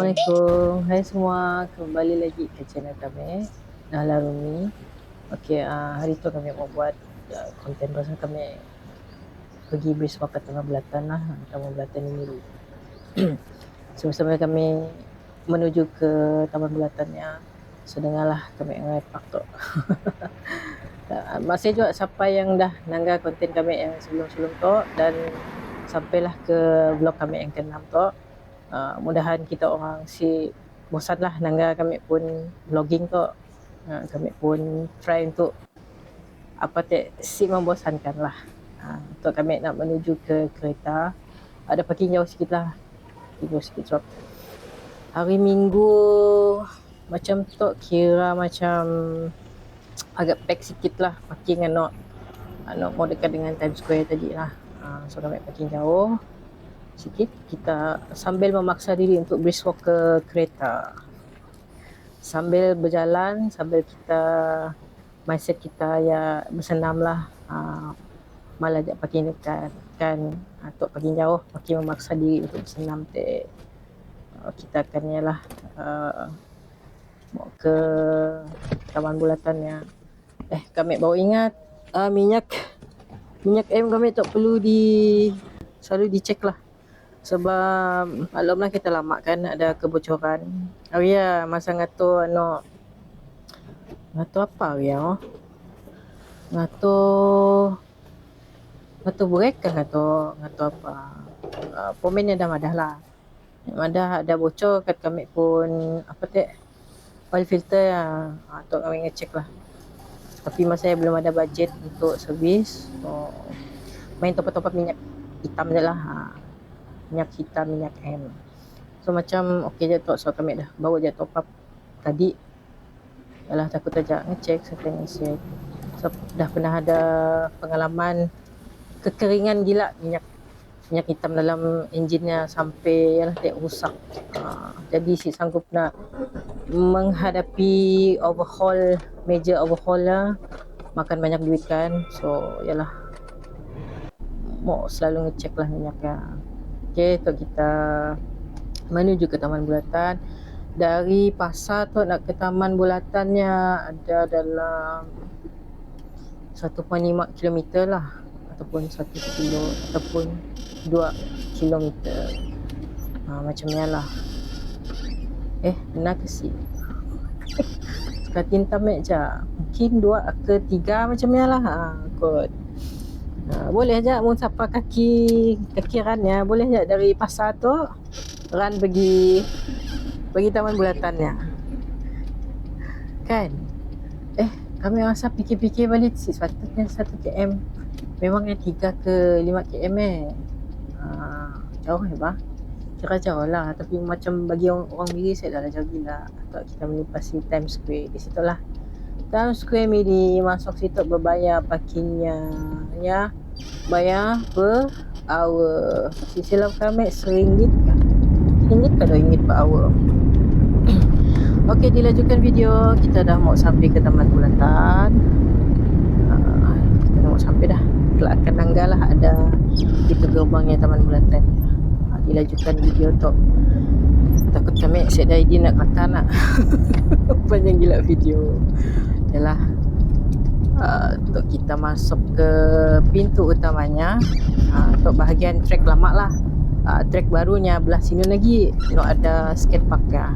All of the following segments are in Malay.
Assalamualaikum. Hai semua, kembali lagi ke channel kami, Nahla Rumi. Okey, hari tu kami mau buat konten pasal kami pergi bersama ke Taman Belatan lah. Taman Belatan ini sama-sama kami menuju ke Taman Belatannya. Sedengarlah kami ngepak tu. Masih juga siapa yang dah nangga konten kami yang sebelum-sebelum tu, dan sampailah ke vlog kami yang ke-6 tu. Mudahan kita orang si bosan lah nangga kami pun vlogging tu. Kami pun try untuk apa si membosankan lah. Untuk kami nak menuju ke kereta, ada parking jauh sikit lah, jauh sikit sebab hari Minggu macam tu kira macam agak pack sikit lah parking anak mau dekat dengan Times Square tadi lah. So kami parking jauh sikit, kita sambil memaksa diri untuk brisk walk ke kereta, sambil berjalan, sambil kita mindset kita ya bersenam lah. Malah dia parking dekat kan, untuk parking jauh, parking memaksa diri untuk bersenam kita akan yalah mau ke Taman Bulatannya. Kami baru ingat minyak M kami tak perlu selalu dicek lah, sebab maklumlah kita lama kan ada kebocoran. Ya masa ngatur ngatur apa ya, ngatur brake kan, ngatur apa, pomennya dah madah lah, ada bocor kat kami pun apa oil filter lah. Tu kami ngecek lah, tapi masa saya belum ada budget untuk servis, so main top-up minyak hitam je lah. Minyak hitam, minyak M. So macam okey je tu, so kami dah bawa je top up tadi. Yalah takut aja ngecek, second ngecek. So dah pernah ada pengalaman kekeringan gila minyak hitam dalam enjinnya sampai yalah rusak. Jadi si sanggup nak menghadapi major overhaul lah, makan banyak duit kan. So yalah mau selalu ngecek lah minyaknya. Okey, tu kita menuju ke Taman Bulatan. Dari pasar tu nak ke Taman Bulatannya ada dalam 1.5 km lah, ataupun 1 kilo ataupun 2 kilometer. Macam ni lah. Benar ke si? Suka tamek je. Mungkin 2 ke 3 macam ni lah. Kot. Boleh je mun siapa kaki ran ya, boleh je dari pasar tu ran pergi Taman Bulatannya. Kan? Kami rasa fikir-fikir balik si sepatutnya 1 km. Memangnya 3 ke 5 km jauh ya bah? Kira jauh lah, tapi macam bagi orang Miri saya dah jauh gila. Atau kita melipasi Times Square, di situ lah Times Square Miri, masuk situ berbayar parkingnya ya, bayar per hour. Silap kami RM1 kan? RM1 ke RM2 per hour. Okey, dilanjutkan video. Kita dah mau sampai ke Taman Bulatan. Kita dah mau sampai dah. Kelak akan nangga lah ada itu gerbangnya Taman Bulatan. Dilanjutkan video tu. Takut kami set dah idea nak kata nak panjang gila video. Yalah, untuk kita masuk ke pintu utamanya, untuk bahagian trek lama lah. Trek barunya belah sini lagi ada skate park ya.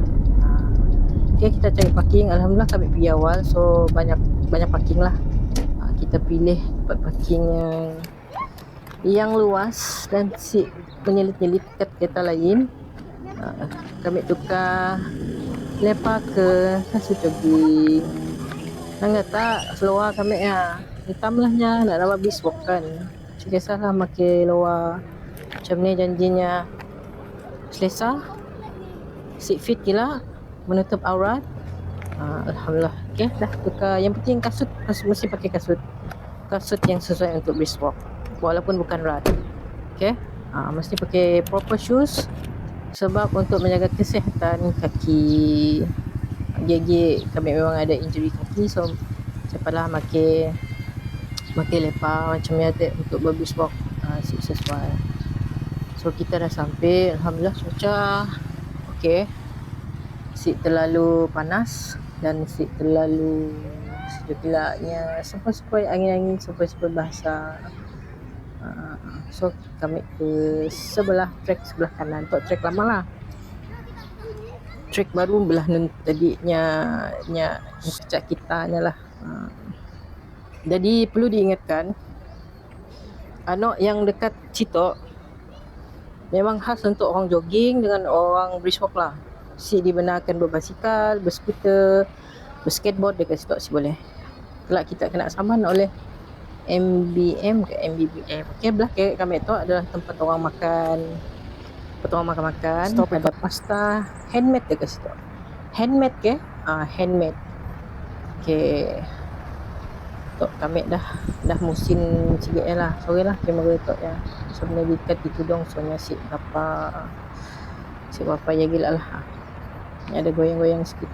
Okay, kita cari parking. Alhamdulillah kami pergi awal, so banyak parking lah. Kita pilih tempat parking yang luas dan si menyelit-nyelit kat kereta lain. Kami tukar lepak ke kasut jogging. Nggak tak seluar kami ya hitam lahnya, nak nama biswalk kan. Selesa lah pakai luar macam ni, janjinya selesa, sit fit gila, menutup aurat. Alhamdulillah. Okay, dah tukar. Yang penting kasut mesti pakai kasut yang sesuai untuk brisk walk, walaupun bukan rad. Okay, mesti pakai proper shoes, sebab untuk menjaga kesihatan kaki. Gigi kami memang ada injury kaki, so siapalah pakai lepa macam ni untuk brisk walk sesuai. So kita dah sampai, alhamdulillah cuaca okey. si terlalu panas dan si terlalu sejuk-gelaknya, sepoi-sepoi angin-angin, sepoi-sepoi basah. So kami ke trek sebelah kanan, tok trek lama lah. Trek baru belah tadinya sejak kitanya lah. Jadi perlu diingatkan, anak yang dekat Citok memang khas untuk orang jogging dengan orang brisk walk lah. Si dibenarkan berbasikal, berskuter, berskateboard dekat Citok si boleh. Kelak kita kena saman oleh MBM ke MBBM. Okay, belah kami tu adalah tempat orang makan. Stop ada pasta handmade dekat situ. Handmade ke? Handmade. Okay. Tok kami dah musim sikit lah. Sorry lah kamera tok ya. Sebenarnya dekat itu dong soalnya si bapa ya gila lah. Ada goyang-goyang sikit.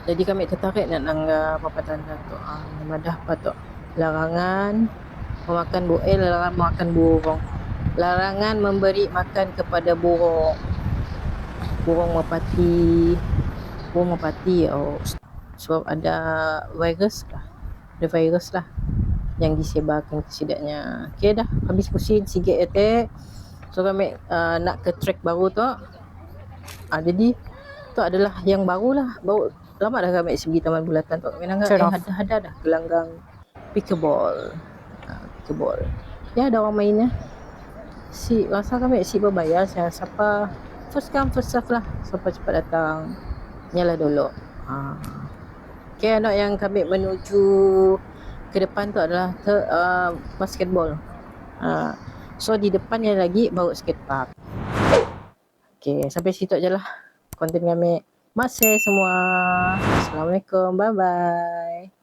Jadi kami tertarik nak nangga apa tanda tu. Madah apa tu? Larangan memakan larangan memakan burung. Larangan memberi makan kepada burung. Burung merpati. Sebab ada virus lah yang disebarkan kesidaknya. Okay dah, habis pusing sikit attack. So kami nak ke trek baru tu. Jadi tu adalah yang baru lah. Baru lama dah kami pergi Taman Bulatan tu. Kami nak ada dah gelanggang pickleball. Ya ada orang mainnya. Rasa kami berbayar siapa first come first serve lah. Siapa cepat datang nyalah dulu. Okay, anak yang kami menuju ke depan tu adalah basketball. So di depannya lagi baru skatepark. Okay, sampai situ je lah konten kami. Masih semua. Assalamualaikum. Bye bye.